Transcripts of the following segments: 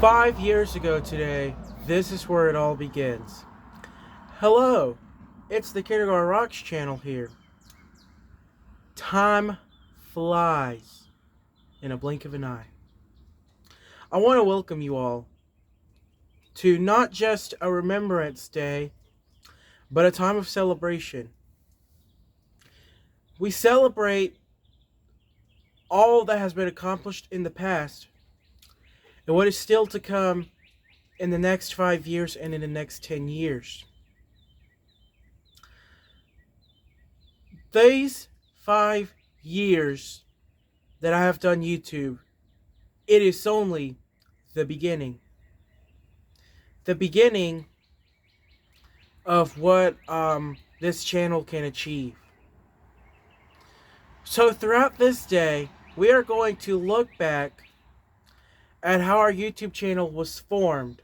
5 years ago today, this is where it all begins. Hello, it's the Kindergarten Rocks channel here. Time flies in a blink of an eye. I want to welcome you all to not just a Remembrance Day, but a time of celebration. We celebrate all that has been accomplished in the past and what is still to come in the next 5 years and in the next 10 years. These 5 years that I have done YouTube, it is only the beginning. The beginning of what this channel can achieve. So throughout this day, we are going to look back at how our YouTube channel was formed.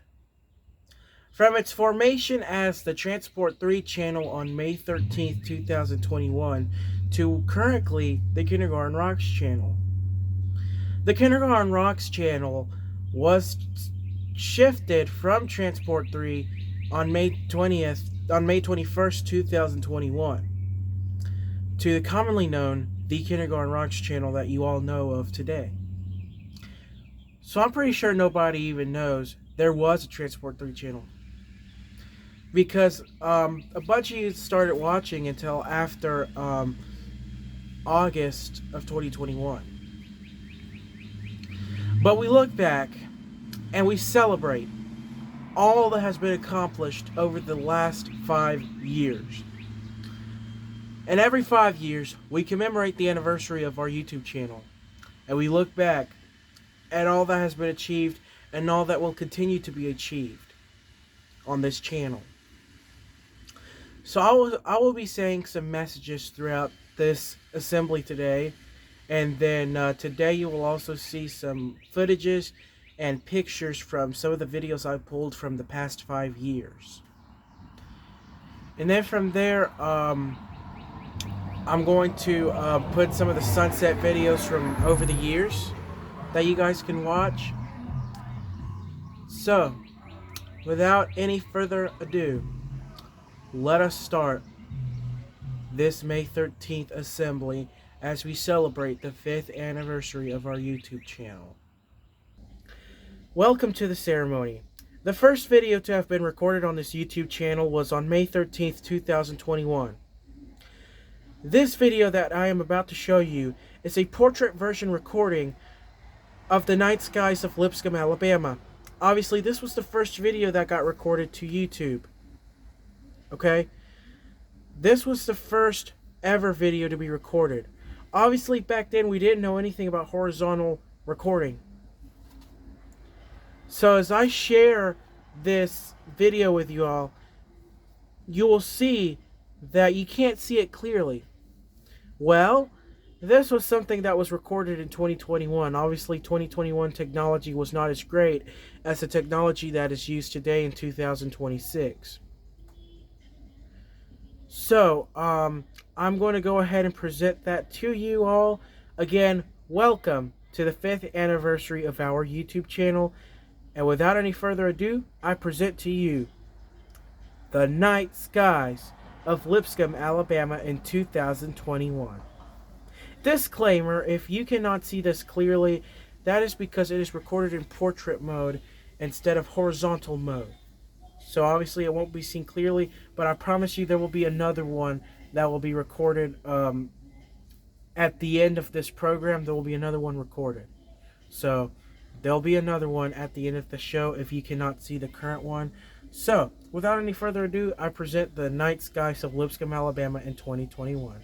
From its formation as the Transport 3 channel on May 13th, 2021 to currently the Kindergarten Rocks channel. The Kindergarten Rocks channel was shifted from Transport 3 on May 21st, 2021 to the commonly known The Kindergarten Rocks channel that you all know of today. So I'm pretty sure nobody even knows there was a Transport 3 channel, because a bunch of you started watching until after August of 2021. But we look back and we celebrate all that has been accomplished over the last 5 years. And every 5 years, we commemorate the anniversary of our YouTube channel. And we look back at all that has been achieved and all that will continue to be achieved on this channel. So I will be saying some messages throughout this assembly today. And then today you will also see some footages and pictures from some of the videos I pulled from the past 5 years. And then from there, I'm going to put some of the sunset videos from over the years that you guys can watch. So, without any further ado, let us start this May 13th assembly as we celebrate the 5th anniversary of our YouTube channel. Welcome to the ceremony. The first video to have been recorded on this YouTube channel was on May 13th, 2021. This video that I am about to show you is a portrait version recording of the night skies of Lipscomb, Alabama. Obviously, this was the first video that got recorded to YouTube. Okay? This was the first ever video to be recorded. Obviously, back then we didn't know anything about horizontal recording. So as I share this video with you all, you will see that you can't see it clearly. Well, this was something that was recorded in 2021. Obviously, 2021 technology was not as great as the technology that is used today in 2026. So, I'm going to go ahead and present that to you all. Again, welcome to the 5th anniversary of our YouTube channel. And without any further ado, I present to you the night skies of Lipscomb, Alabama in 2021. Disclaimer, if you cannot see this clearly, that is because it is recorded in portrait mode instead of horizontal mode. So obviously it won't be seen clearly, but I promise you there will be another one that will be recorded at the end of this program. There will be another one recorded. So there'll be another one at the end of the show if you cannot see the current one. So without any further ado, I present the night skies of Lipscomb, Alabama in 2021.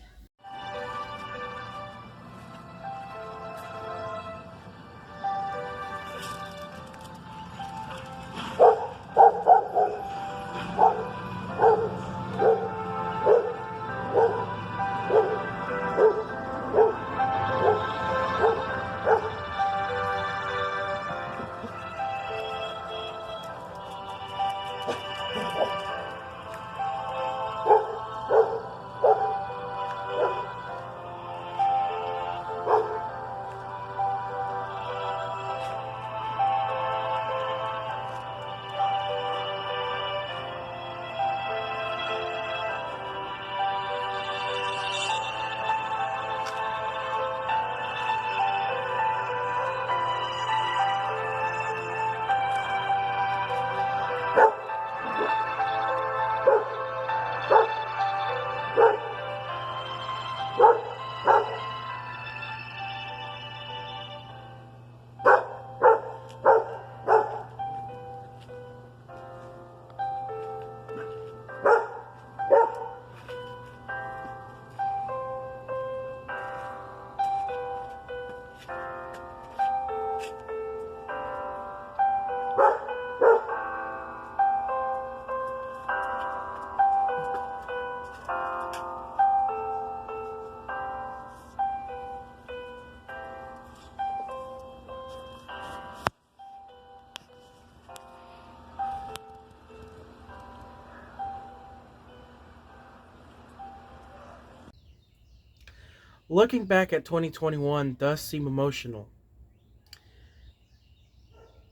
Looking back at 2021 does seem emotional.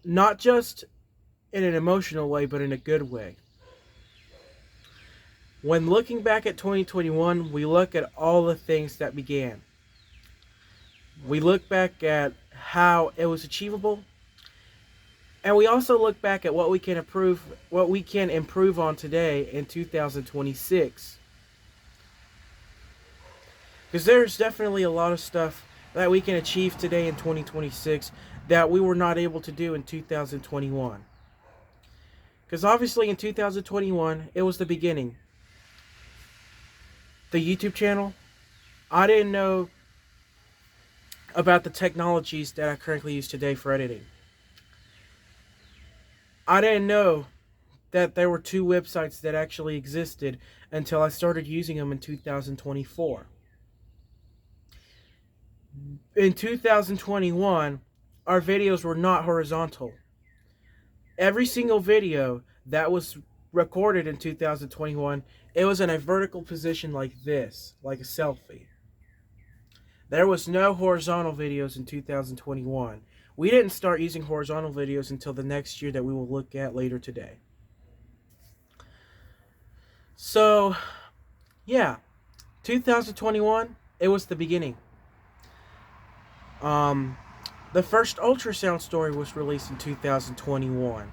Not just in an emotional way, but in a good way. When looking back at 2021, we look at all the things that began. We look back at how it was achievable, and we also look back at what we can improve on today in 2026. Because there's definitely a lot of stuff that we can achieve today in 2026 that we were not able to do in 2021. Because obviously in 2021, it was the beginning. The YouTube channel, I didn't know about the technologies that I currently use today for editing. I didn't know that there were two websites that actually existed until I started using them in 2024. In 2021, our videos were not horizontal. Every single video that was recorded in 2021, it was in a vertical position like this, like a selfie. There was no horizontal videos in 2021. We didn't start using horizontal videos until the next year that we will look at later today. So, yeah, 2021, it was the beginning. The first ultrasound story was released in 2021.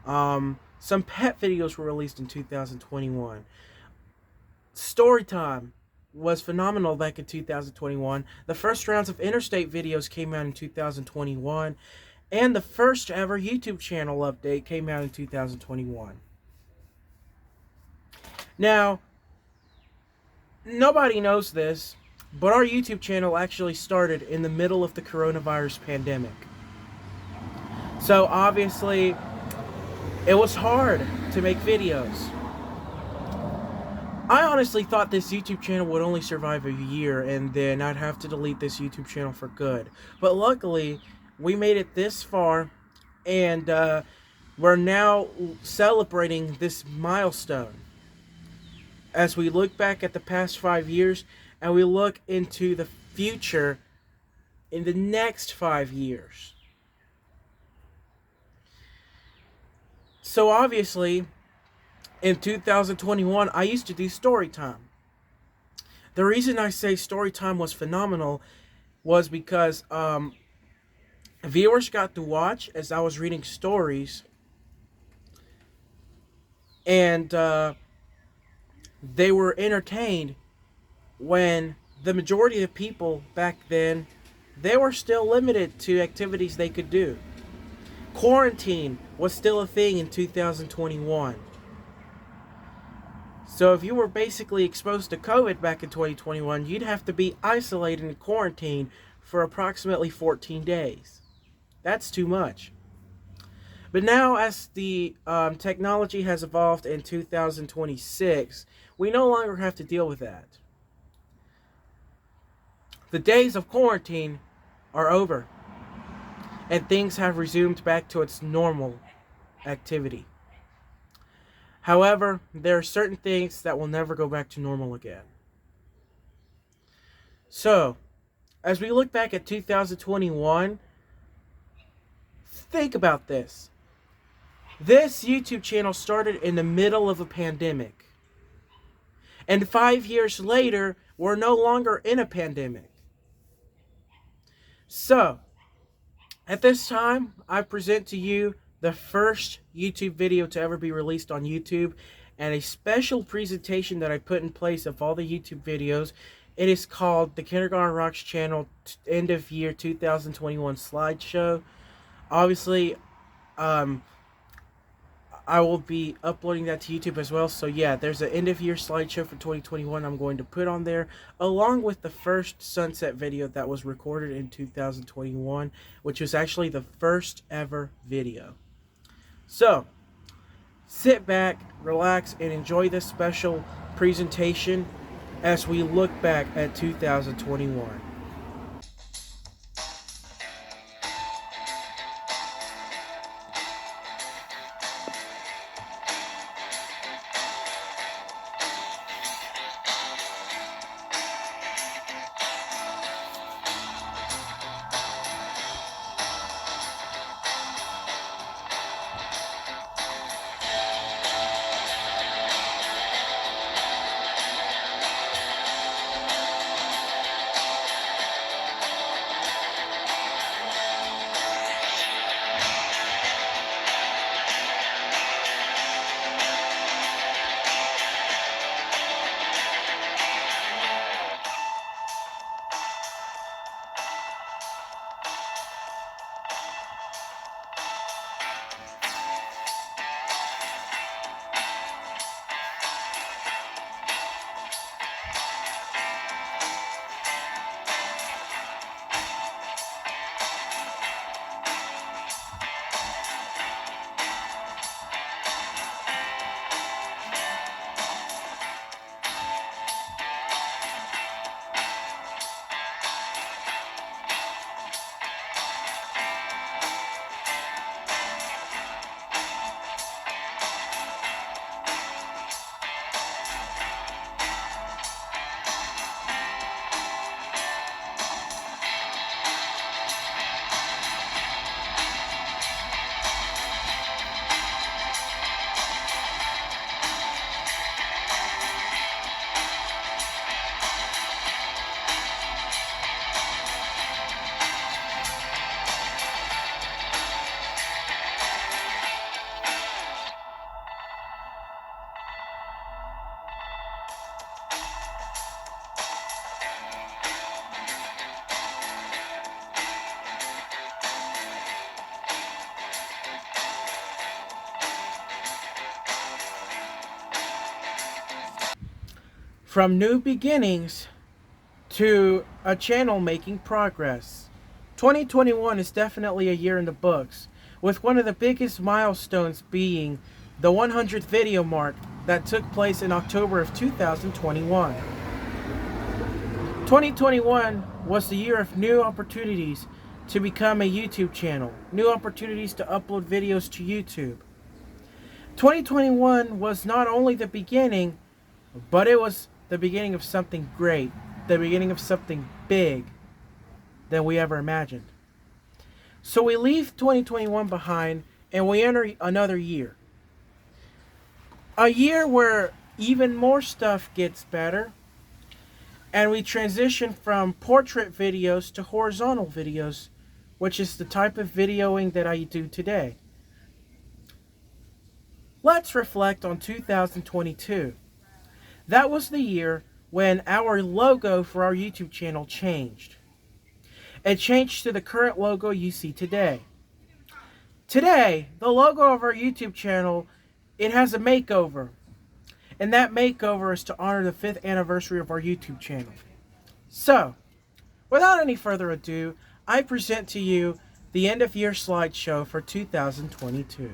Some pet videos were released in 2021. Storytime was phenomenal back in 2021. The first rounds of Interstate videos came out in 2021. And the first ever YouTube channel update came out in 2021. Now, nobody knows this, but our YouTube channel actually started in the middle of the coronavirus pandemic. So obviously, it was hard to make videos. I honestly thought this YouTube channel would only survive a year and then I'd have to delete this YouTube channel for good. But luckily, we made it this far, and we're now celebrating this milestone as we look back at the past 5 years and we look into the future in the next 5 years. So obviously, in 2021, I used to do story time. The reason I say story time was phenomenal was because viewers got to watch as I was reading stories, and they were entertained when the majority of people back then, they were still limited to activities they could do. Quarantine was still a thing in 2021. So if you were basically exposed to COVID back in 2021, you'd have to be isolated in quarantine for approximately 14 days. That's too much. But now, as the technology has evolved in 2026, we no longer have to deal with that. The days of quarantine are over, and things have resumed back to its normal activity. However, there are certain things that will never go back to normal again. So, as we look back at 2021, think about this. This YouTube channel started in the middle of a pandemic. And 5 years later, we're no longer in a pandemic. So, at this time, I present to you the first YouTube video to ever be released on YouTube, and a special presentation that I put in place of all the YouTube videos. It is called the Kindergarten Rocks Channel End of Year 2021 Slideshow. Obviously, I will be uploading that to YouTube as well. So yeah, there's an end of year slideshow for 2021 I'm going to put on there, along with the first sunset video that was recorded in 2021, which was actually the first ever video. So, sit back, relax, and enjoy this special presentation as we look back at 2021. From new beginnings to a channel making progress. 2021 is definitely a year in the books, with one of the biggest milestones being the 100th video mark that took place in October of 2021. 2021 was the year of new opportunities to become a YouTube channel, new opportunities to upload videos to YouTube. 2021 was not only the beginning, but it was the beginning of something great, the beginning of something big than we ever imagined. So we leave 2021 behind and we enter another year. A year where even more stuff gets better, and we transition from portrait videos to horizontal videos, which is the type of videoing that I do today. Let's reflect on 2022. That was the year when our logo for our YouTube channel changed. It changed to the current logo you see today. Today, the logo of our YouTube channel, it has a makeover. And that makeover is to honor the 5th anniversary of our YouTube channel. So, without any further ado, I present to you the end of year slideshow for 2022.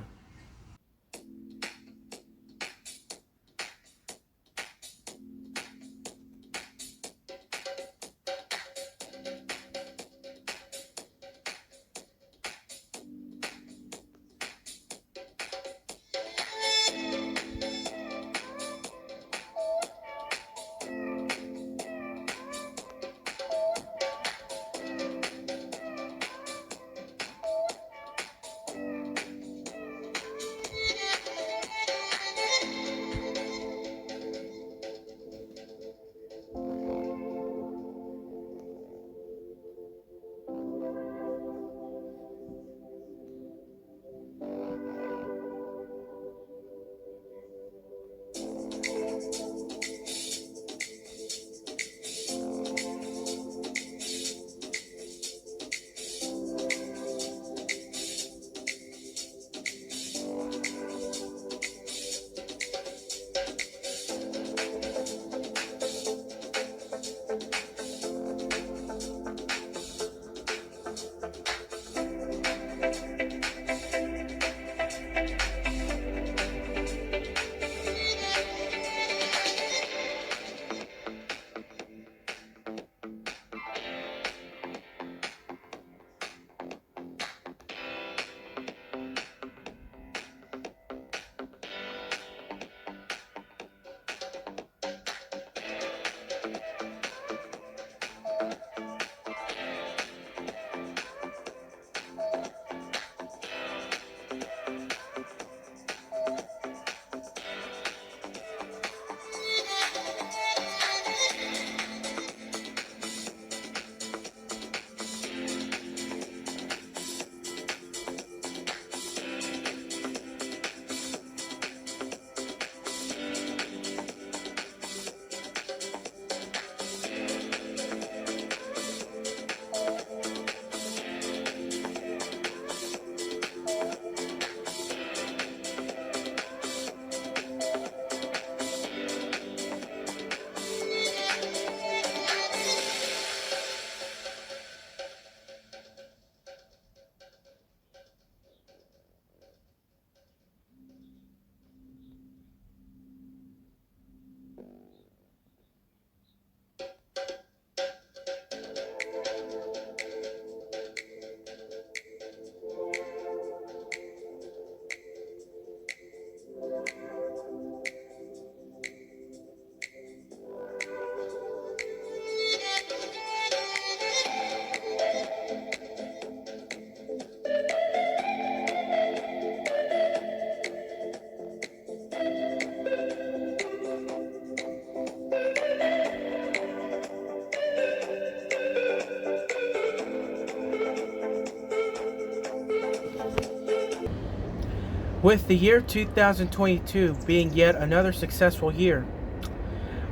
With the year 2022 being yet another successful year,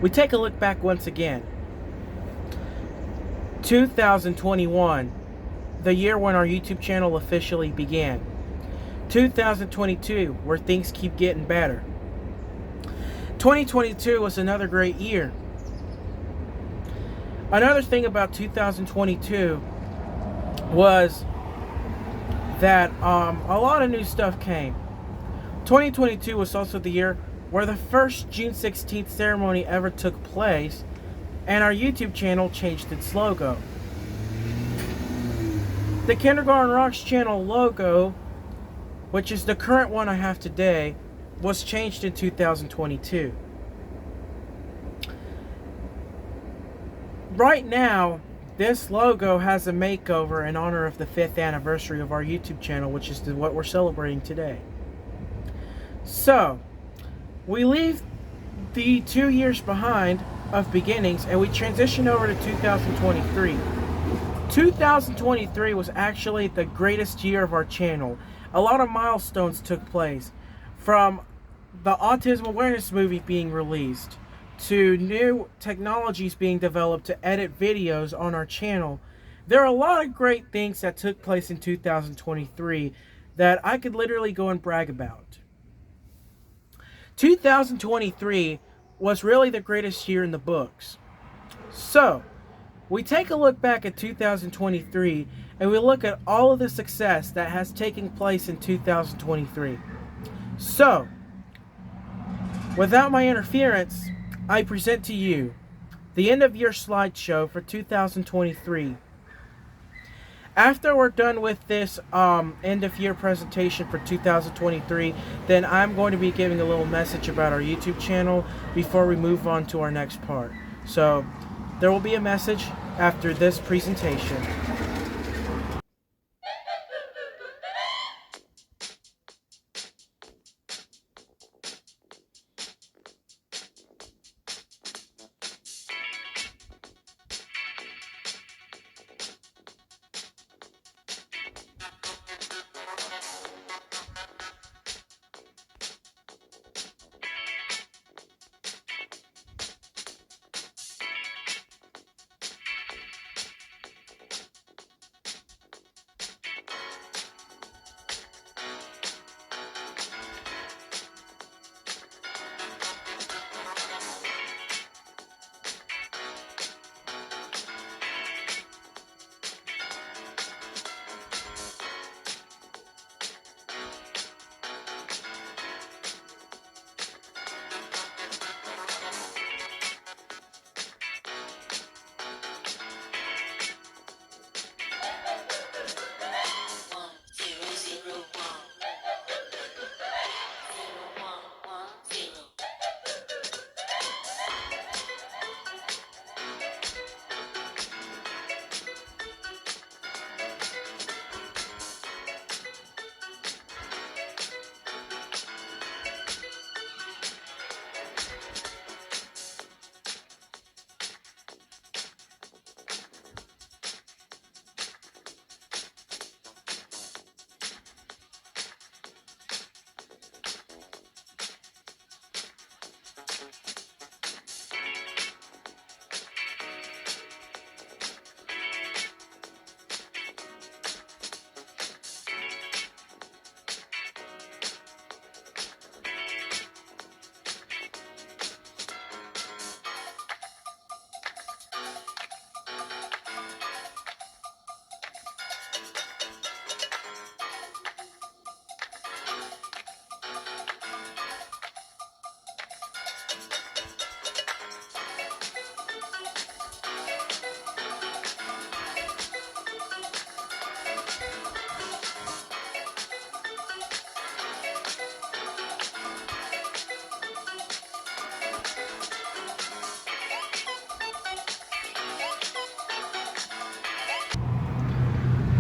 we take a look back once again. 2021, the year when our YouTube channel officially began. 2022, where things keep getting better. 2022 was another great year. Another thing about 2022 was that a lot of new stuff came. 2022 was also the year where the first June 16th ceremony ever took place, and our YouTube channel changed its logo. The Kindergarten Rocks channel logo, which is the current one I have today, was changed in 2022. Right now, this logo has a makeover in honor of the 5th anniversary of our YouTube channel, which is what we're celebrating today. So, we leave the 2 years behind of beginnings and we transition over to 2023. 2023 was actually the greatest year of our channel. A lot of milestones took place, from the autism awareness movie being released to new technologies being developed to edit videos on our channel. There are a lot of great things that took place in 2023 that I could literally go and brag about. 2023 was really the greatest year in the books. So, we take a look back at 2023 and we look at all of the success that has taken place in 2023. So, without my interference, I present to you the end of year slideshow for 2023. After we're done with this end of year presentation for 2023, then I'm going to be giving a little message about our YouTube channel before we move on to our next part. So there will be a message after this presentation.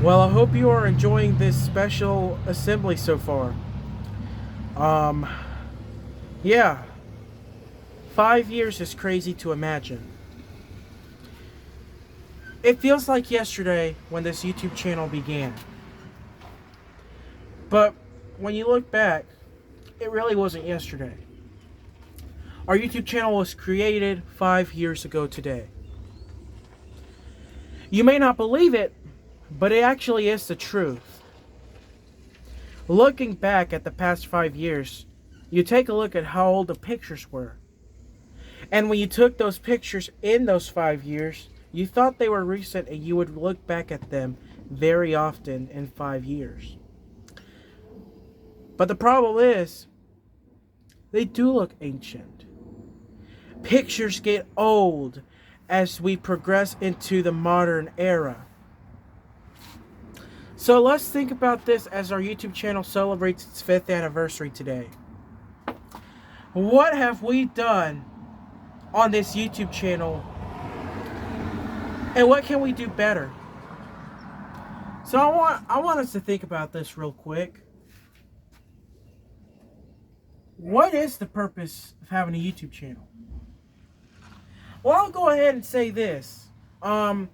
Well, I hope you are enjoying this special assembly so far. Yeah, 5 years is crazy to imagine. It feels like yesterday when this YouTube channel began. But when you look back, it really wasn't yesterday. Our YouTube channel was created 5 years ago today. You may not believe it, but it actually is the truth. Looking back at the past 5 years, you take a look at how old the pictures were. And when you took those pictures in those 5 years, You thought they were recent and you would look back at them very often in 5 years. But the problem is, they do look ancient. Pictures get old as we progress into the modern era. So let's think about this as our YouTube channel celebrates its 5th anniversary today. What have we done on this YouTube channel? And what can we do better? So I want us to think about this real quick. What is the purpose of having a YouTube channel? Well, I'll go ahead and say this. The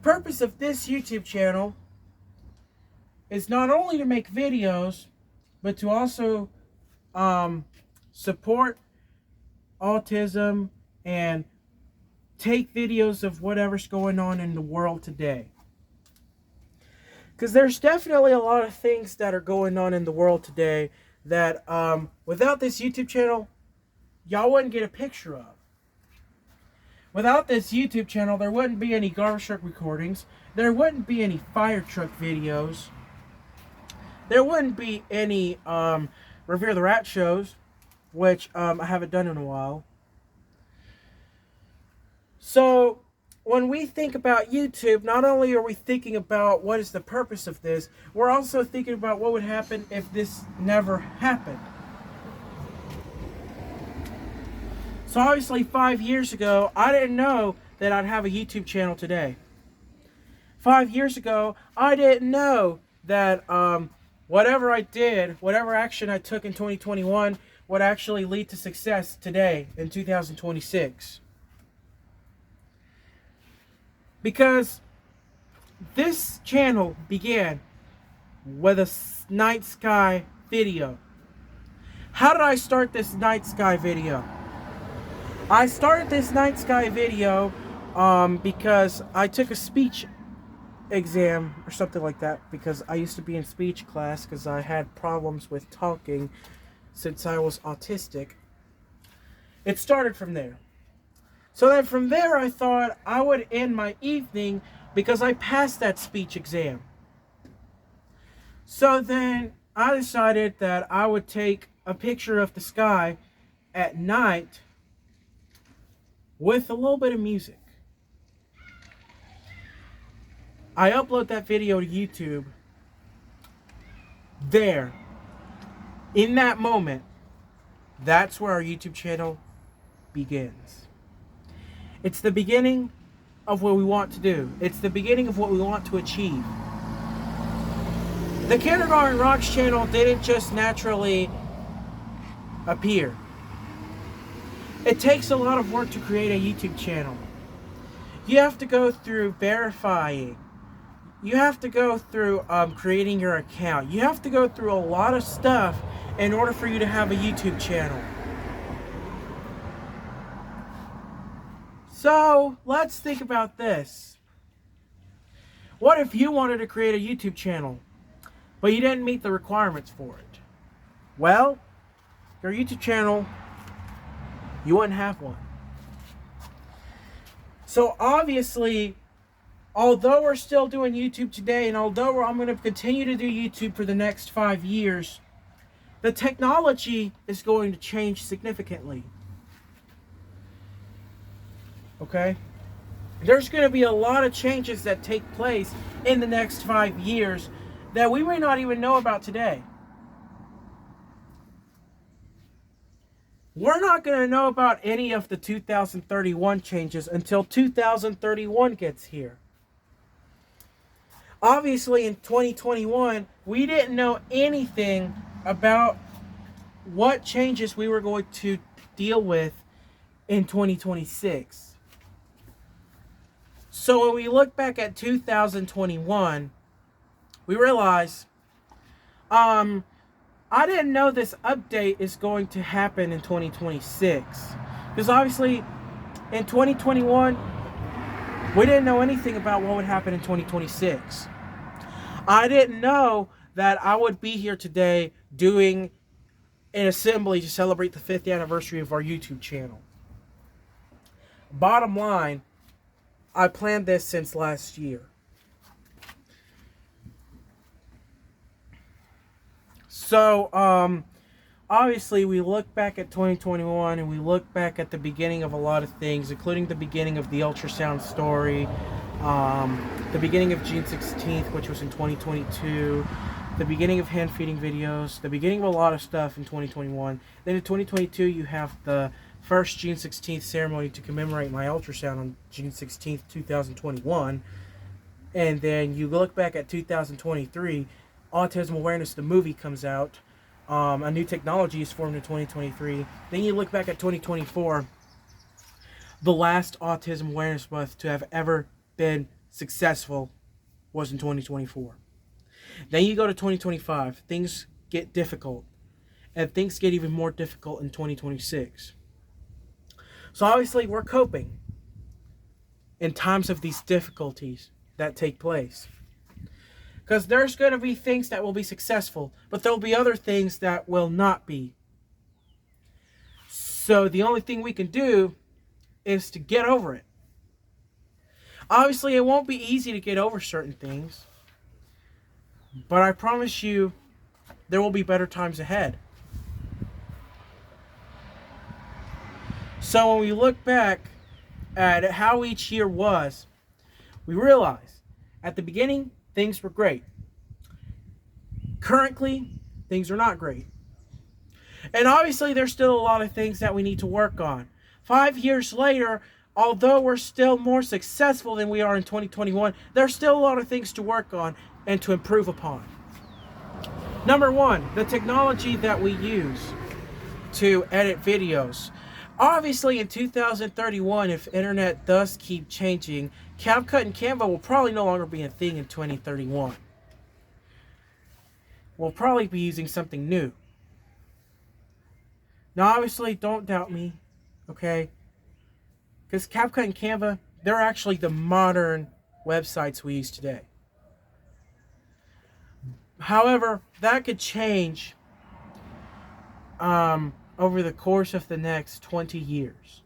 purpose of this YouTube channel is not only to make videos, but to also support autism and take videos of whatever's going on in the world today. Because there's definitely a lot of things that are going on in the world today that without this YouTube channel, y'all wouldn't get a picture of. Without this YouTube channel, there wouldn't be any garbage truck recordings. There wouldn't be any fire truck videos. There wouldn't be any Revere the Rat shows, which I haven't done in a while. So, when we think about YouTube, not only are we thinking about what is the purpose of this, we're also thinking about what would happen if this never happened. So obviously 5 years ago, I didn't know that I'd have a YouTube channel today. 5 years ago, I didn't know that whatever I did, whatever action I took in 2021 would actually lead to success today in 2026. Because this channel began with a night sky video. How did I start this night sky video? I started this night sky video because I took a speech exam or something like that, because I used to be in speech class because I had problems with talking since I was autistic. It started from there. So then from there I thought I would end my evening because I passed that speech exam. So then I decided that I would take a picture of the sky at night with a little bit of music. I upload that video to YouTube. There, in that moment, that's where our YouTube channel begins. It's the beginning of what we want to do. It's the beginning of what we want to achieve. The Kindergarten Rocks channel didn't just naturally appear. It takes a lot of work to create a YouTube channel. You have to go through verifying. You have to go through creating your account. You have to go through a lot of stuff in order for you to have a YouTube channel. So, let's think about this. What if you wanted to create a YouTube channel, but you didn't meet the requirements for it? Well, your YouTube channel, you wouldn't have one. So obviously, although we're still doing YouTube today, and although I'm going to continue to do YouTube for the next 5 years, the technology is going to change significantly. Okay? There's going to be a lot of changes that take place in the next 5 years that we may not even know about today. We're not going to know about any of the 2031 changes until 2031 gets here. Obviously, in 2021, we didn't know anything about what changes we were going to deal with in 2026. So when we look back at 2021, we realize, I didn't know this update is going to happen in 2026. Because obviously, in 2021, we didn't know anything about what would happen in 2026. I didn't know that I would be here today doing an assembly to celebrate the 5th anniversary of our YouTube channel. Bottom line, I planned this since last year. So, obviously, we look back at 2021 and we look back at the beginning of a lot of things, including the beginning of the ultrasound story, the beginning of June 16th, which was in 2022, the beginning of hand feeding videos, the beginning of a lot of stuff in 2021. Then in 2022, you have the first June 16th ceremony to commemorate my ultrasound on June 16th, 2021. And then you look back at 2023, Autism Awareness, the movie, comes out. A new technology is formed in 2023. Then you look back at 2024, the last Autism Awareness Month to have ever been successful was in 2024. Then you go to 2025, things get difficult, and things get even more difficult in 2026. So obviously we're coping in times of these difficulties that take place. Because there's going to be things that will be successful, but there will be other things that will not be. So the only thing we can do is to get over it. Obviously, it won't be easy to get over certain things, but I promise you there will be better times ahead. So when we look back at how each year was, we realize at the beginning, things were great. Currently, things are not great. And obviously, there's still a lot of things that we need to work on. 5 years later, although we're still more successful than we are in 2021, there's still a lot of things to work on and to improve upon. Number one, the technology that we use to edit videos. Obviously, in 2031, if internet does keep changing, CapCut and Canva will probably no longer be a thing in 2031. We'll probably be using something new. Now, obviously, don't doubt me, okay? Because CapCut and Canva, they're actually the modern websites we use today. However, that could change over the course of the next 20 years.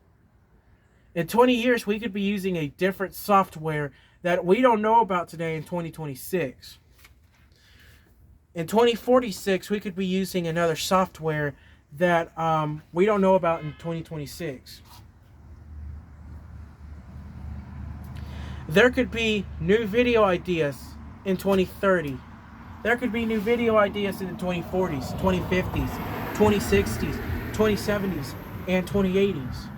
In 20 years, we could be using a different software that we don't know about today in 2026. In 2046, we could be using another software that we don't know about in 2026. There could be new video ideas in 2030. There could be new video ideas in the 2040s, 2050s, 2060s, 2070s, and 2080s.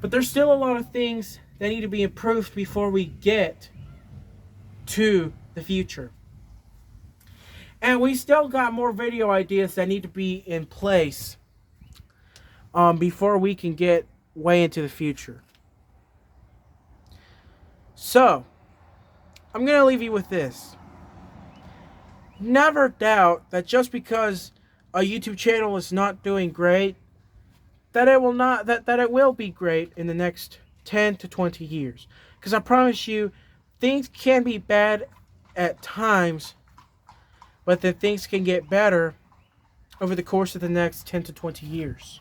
But there's still a lot of things that need to be improved before we get to the future. And we still got more video ideas that need to be in place before we can get way into the future. So, I'm going to leave you with this. Never doubt that just because a YouTube channel is not doing great, that it will be great in the next 10 to 20 years. Because I promise you, things can be bad at times, but then things can get better over the course of the next 10 to 20 years.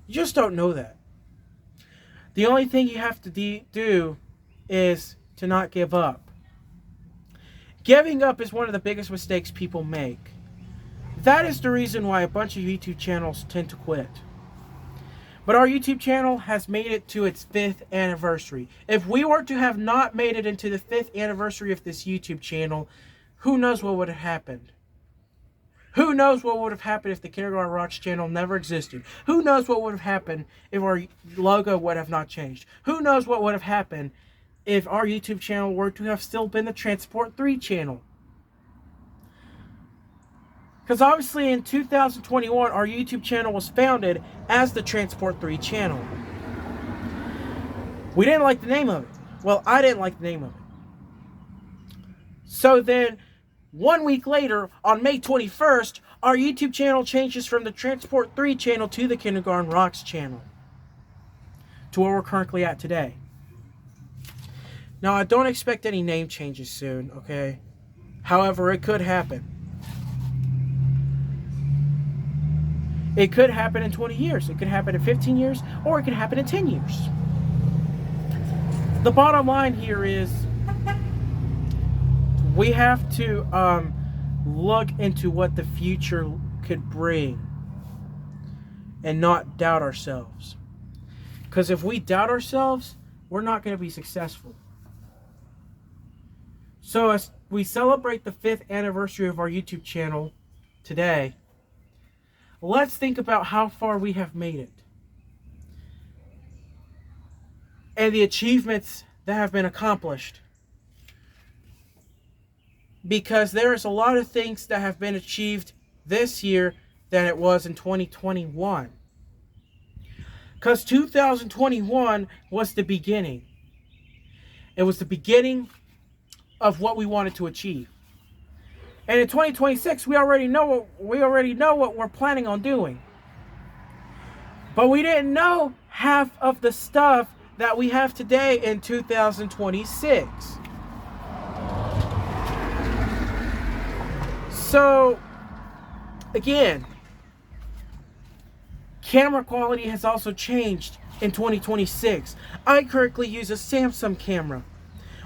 You just don't know that. The only thing you have to do is to not give up. Giving up is one of the biggest mistakes people make. That is the reason why a bunch of YouTube channels tend to quit. But our YouTube channel has made it to its 5th anniversary. If we were to have not made it into the 5th anniversary of this YouTube channel, who knows what would have happened? Who knows what would have happened if the Kindergarten Rocks channel never existed? Who knows what would have happened if our logo would have not changed? Who knows what would have happened if our YouTube channel were to have still been the Transport 3 channel? Because obviously in 2021, our YouTube channel was founded as the Transport 3 channel. We didn't like the name of it. Well, I didn't like the name of it. So then, 1 week later, on May 21st, our YouTube channel changes from the Transport 3 channel to the Kindergarten Rocks channel. To where we're currently at today. Now, I don't expect any name changes soon, okay? However, it could happen. It could happen in 20 years. It could happen in 15 years, or it could happen in 10 years. The bottom line here is we have to look into what the future could bring and not doubt ourselves. Because if we doubt ourselves, we're not going to be successful. So as we celebrate the 5th anniversary of our YouTube channel today, let's think about how far we have made it. And the achievements that have been accomplished. Because there's a lot of things that have been achieved this year than it was in 2021. Because 2021 was the beginning. It was the beginning of what we wanted to achieve. And in 2026, we already know what we're planning on doing. But we didn't know half of the stuff that we have today in 2026. So, again, camera quality has also changed in 2026. I currently use a Samsung camera.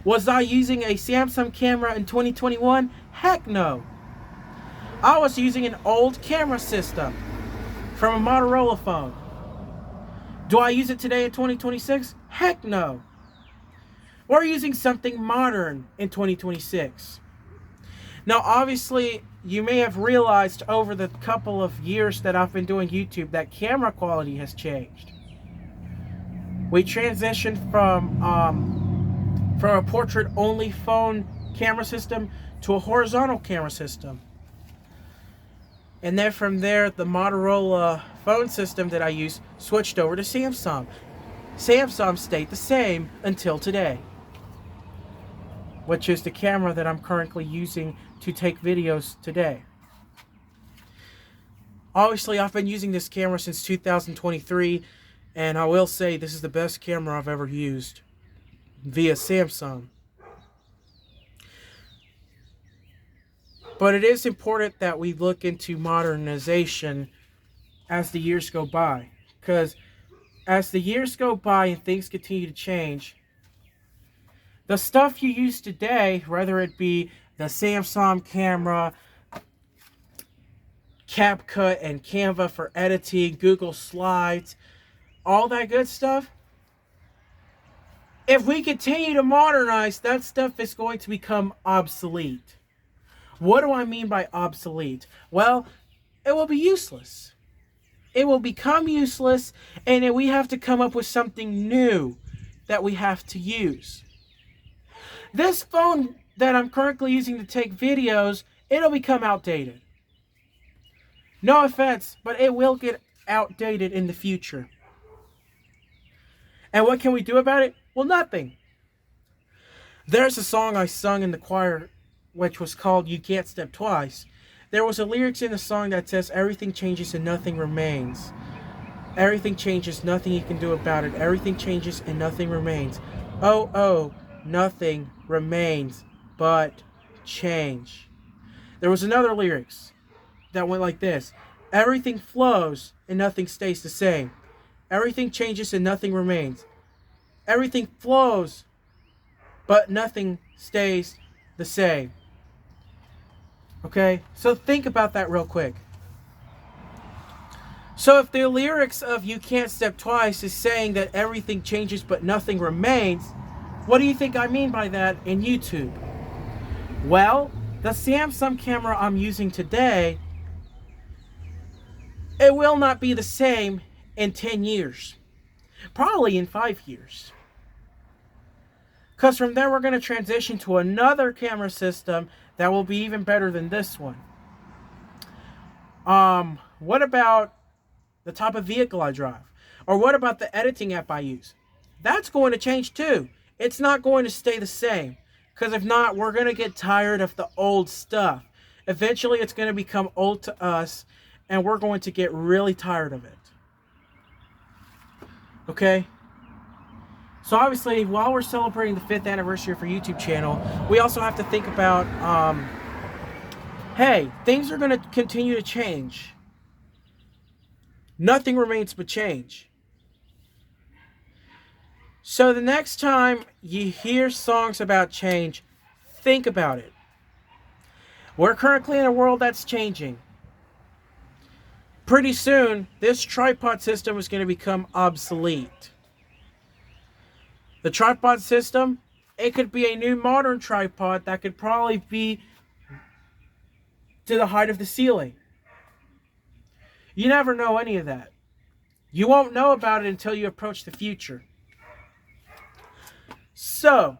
Was I using a Samsung camera in 2021? Heck no. I was using an old camera system from a Motorola phone. Do I use it today in 2026? Heck no. We're using something modern in 2026. Now, obviously, you may have realized over the couple of years that I've been doing YouTube that camera quality has changed. We transitioned from a portrait-only phone camera system to a horizontal camera system. And then from there, the Motorola phone system that I use switched over to Samsung. Samsung stayed the same until today, which is the camera that I'm currently using to take videos today. Obviously, I've been using this camera since 2023, and I will say this is the best camera I've ever used via Samsung. But it is important that we look into modernization as the years go by. Because as the years go by and things continue to change, the stuff you use today, whether it be the Samsung camera, CapCut and Canva for editing, Google Slides, all that good stuff, if we continue to modernize, that stuff is going to become obsolete. What do I mean by obsolete? Well, it will be useless. It will become useless, and then we have to come up with something new that we have to use. This phone that I'm currently using to take videos, it'll become outdated. No offense, but it will get outdated in the future. And what can we do about it? Well, nothing. There's a song I sung in the choir which was called You Can't Step Twice. There was a lyrics in the song that says, everything changes and nothing remains. Everything changes, nothing you can do about it. Everything changes and nothing remains. Oh, nothing remains but change. There was another lyrics that went like this. Everything flows and nothing stays the same. Everything changes and nothing remains. Everything flows, but nothing stays the same. Okay, so think about that real quick. So if the lyrics of You Can't Step Twice is saying that everything changes but nothing remains, what do you think I mean by that in YouTube? Well, the Samsung camera I'm using today, it will not be the same in 10 years. Probably in 5 years. Because from there we're going to transition to another camera system that will be even better than this one. What about the type of vehicle I drive? Or what about the editing app I use? That's going to change too. It's not going to stay the same. Because if not, we're going to get tired of the old stuff. Eventually it's going to become old to us, and we're going to get really tired of it. Okay? So obviously, while we're celebrating the 5th anniversary of our YouTube channel, we also have to think about, hey, things are going to continue to change. Nothing remains but change. So the next time you hear songs about change, think about it. We're currently in a world that's changing. Pretty soon, this tripod system is going to become obsolete. The tripod system, it could be a new modern tripod that could probably be to the height of the ceiling. You never know any of that. You won't know about it until you approach the future. So,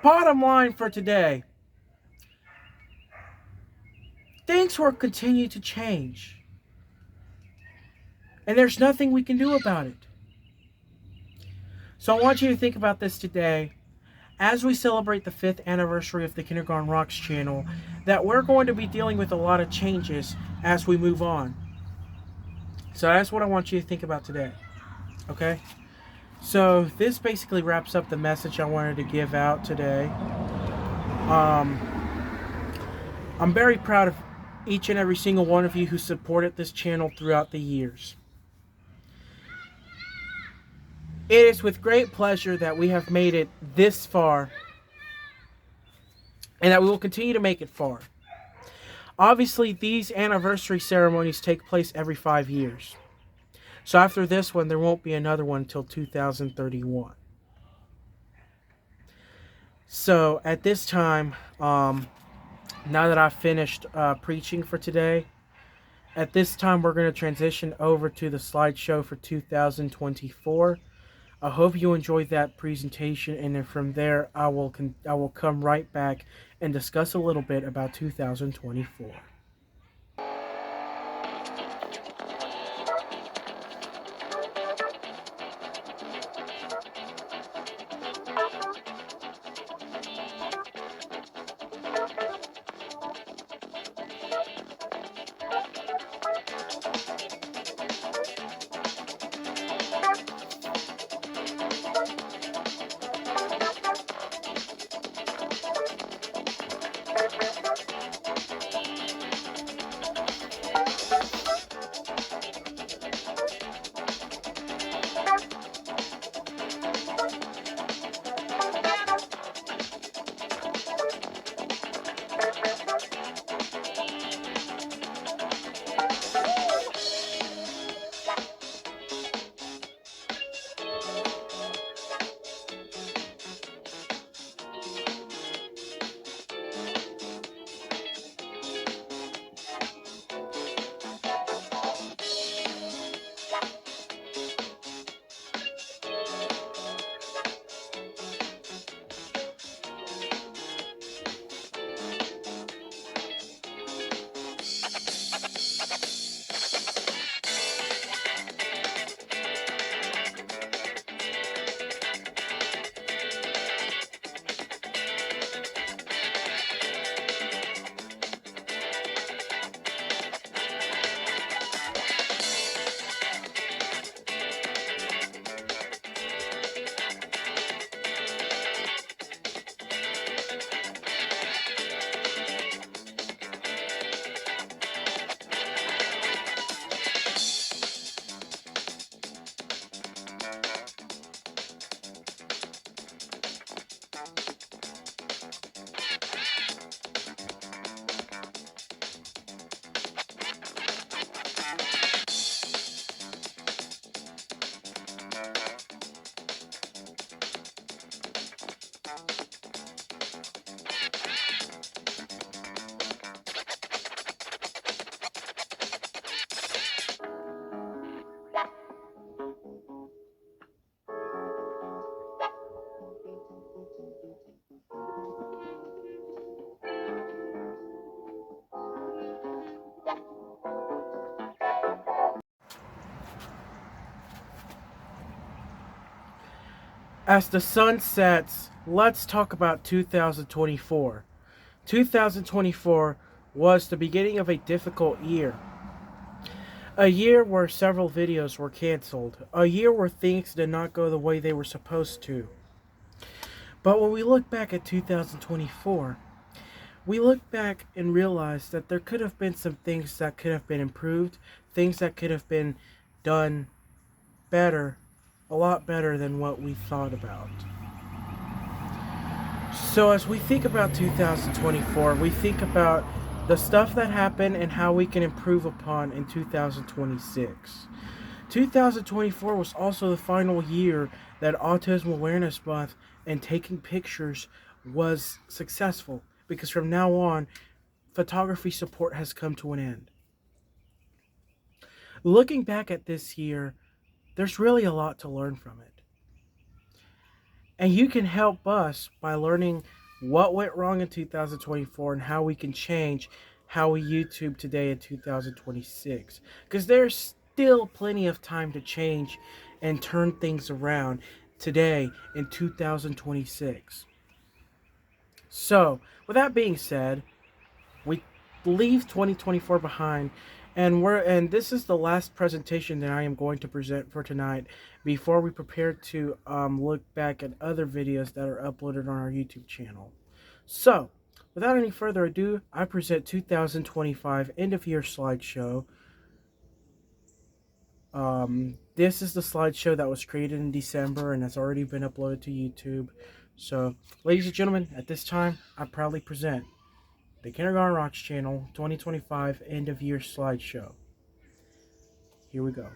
bottom line for today, things will continue to change. And there's nothing we can do about it. So I want you to think about this today as we celebrate the 5th anniversary of the Kindergarten Rocks channel, that we're going to be dealing with a lot of changes as we move on. So that's what I want you to think about today. Okay? So this basically wraps up the message I wanted to give out today. I'm very proud of each and every single one of you who supported this channel throughout the years. It is with great pleasure that we have made it this far, and that we will continue to make it far. Obviously, these anniversary ceremonies take place every 5 years. So after this one, there won't be another one until 2031. So at this time, now that I've finished preaching for today, at this time we're going to transition over to the slideshow for 2024. I hope you enjoyed that presentation, and then from there I will come right back and discuss a little bit about 2024. As the sun sets, let's talk about 2024. 2024 was the beginning of a difficult year. A year where several videos were canceled. A year where things did not go the way they were supposed to. But when we look back at 2024, we look back and realize that there could have been some things that could have been improved, things that could have been done better, a lot better than what we thought about. So as we think about 2024, we think about the stuff that happened and how we can improve upon in 2026. 2024 was also the final year that Autism Awareness Month and taking pictures was successful, because from now on, photography support has come to an end. Looking back at this year, there's really a lot to learn from it. And you can help us by learning what went wrong in 2024 and how we can change how we YouTube today in 2026. Because there's still plenty of time to change and turn things around today in 2026. So, with that being said, we leave 2024 behind, and this is the last presentation that I am going to present for tonight before we prepare to look back at other videos that are uploaded on our YouTube channel. So, without any further ado, I present 2025 end of year slideshow. This is the slideshow that was created in December and has already been uploaded to YouTube. So, ladies and gentlemen, at this time, I proudly present the Kindergarten Rocks Channel 2025 end of year slideshow. Here we go.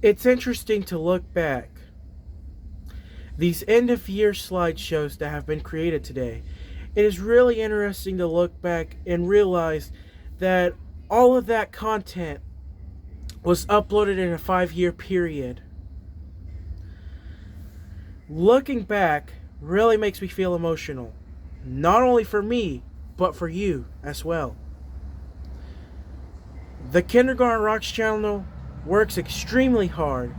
It's interesting to look back. These end of year slideshows that have been created today, it is really interesting to look back and realize that all of that content was uploaded in a 5-year period. Looking back really makes me feel emotional, not only for me, but for you as well. The Kindergarten Rocks channel works extremely hard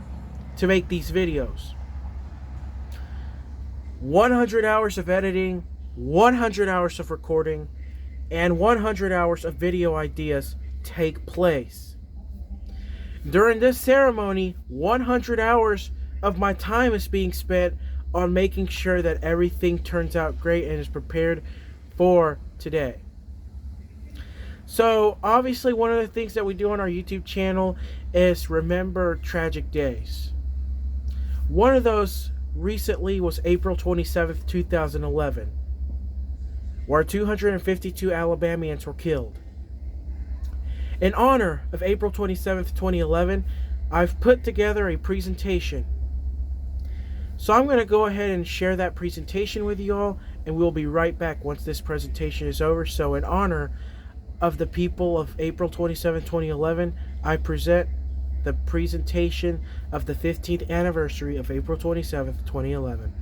to make these videos. 100 hours of editing, 100 hours of recording, and 100 hours of video ideas take place. During this ceremony, 100 hours of my time is being spent on making sure that everything turns out great and is prepared for today. So obviously one of the things that we do on our YouTube channel is remember tragic days. One of those recently was April 27th, 2011, where 252 Alabamians were killed. In honor of April 27th, 2011, I've put together a presentation. So I'm going to go ahead and share that presentation with you all, and we'll be right back once this presentation is over. So in honor of the people of April 27th, 2011, I present the presentation of the 15th anniversary of April 27th, 2011.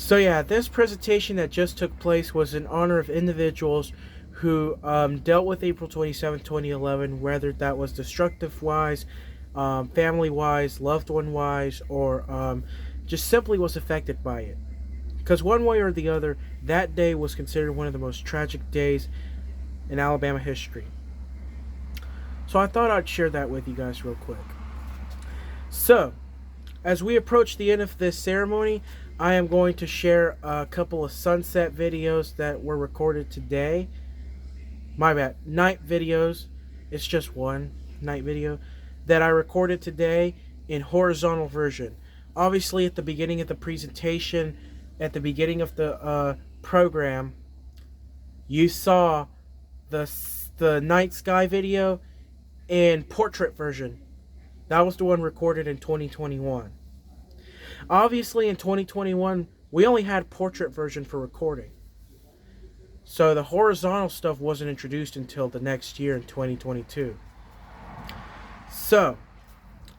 So yeah, this presentation that just took place was in honor of individuals who dealt with April 27, 2011, whether that was destructive-wise, family-wise, loved one-wise, or just simply was affected by it. Because one way or the other, that day was considered one of the most tragic days in Alabama history. So I thought I'd share that with you guys real quick. So, as we approach the end of this ceremony, I am going to share a couple of sunset videos that were recorded today. My bad, night videos. It's just one night video that I recorded today in horizontal version. Obviously, at the beginning of the presentation, at the beginning of the program, you saw the night sky video in portrait version. That was the one recorded in 2021. Obviously, in 2021, we only had portrait version for recording. So the horizontal stuff wasn't introduced until the next year in 2022. So,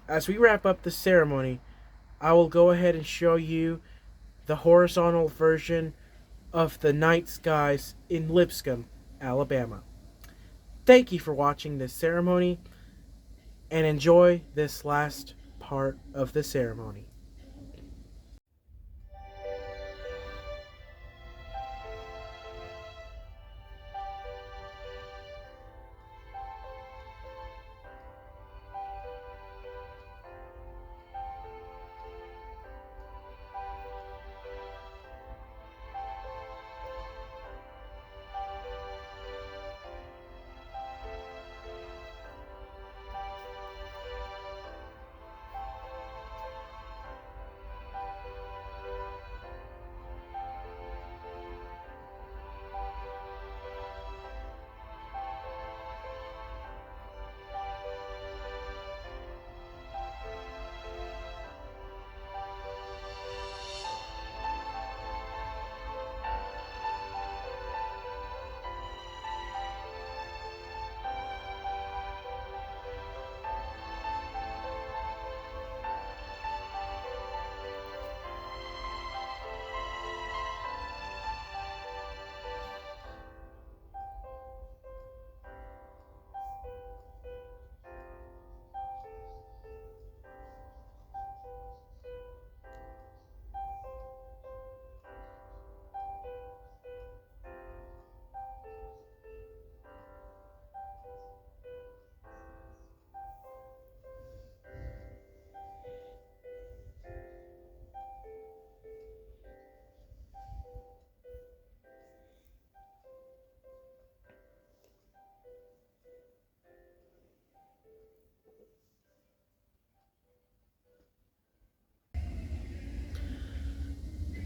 as we wrap up the ceremony, I will go ahead and show you the horizontal version of the night skies in Lipscomb, Alabama. Thank you for watching this ceremony, and enjoy this last part of the ceremony.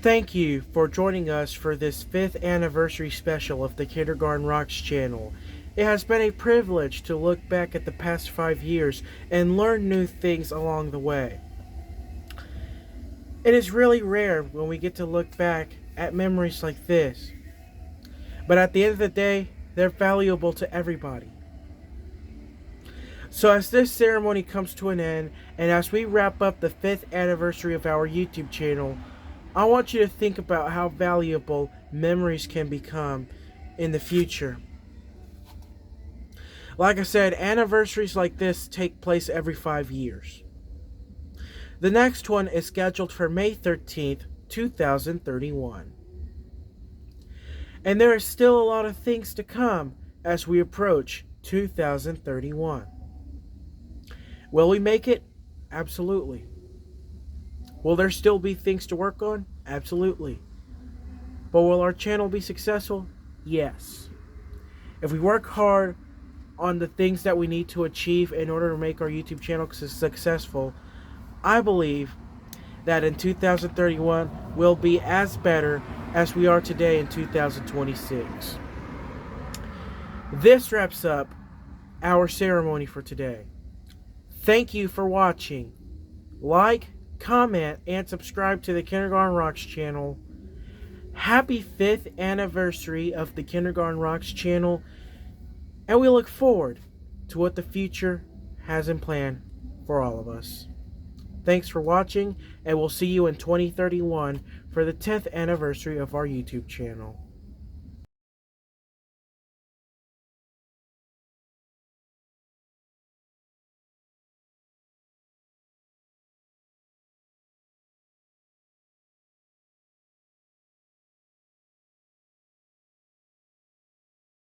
Thank you for joining us for this 5th anniversary special of the Kindergarten Rocks channel. It has been a privilege to look back at the past 5 years and learn new things along the way. It is really rare when we get to look back at memories like this. But at the end of the day, they're valuable to everybody. So as this ceremony comes to an end, and as we wrap up the 5th anniversary of our YouTube channel, I want you to think about how valuable memories can become in the future. Like I said, anniversaries like this take place every 5 years. The next one is scheduled for May 13th, 2031. And there is still a lot of things to come as we approach 2031. Will we make it? Absolutely. Will there still be things to work on? Absolutely. But will our channel be successful? Yes. If we work hard on the things that we need to achieve in order to make our YouTube channel successful, I believe that in 2031 we'll be as better as we are today in 2026. This wraps up our ceremony for today. Thank you for watching. Like, comment, and subscribe to the Kindergarten Rocks channel. Happy 5th anniversary of the Kindergarten Rocks channel, and we look forward to what the future has in plan for all of us. Thanks for watching, and we'll see you in 2031 for the 10th anniversary of our YouTube channel.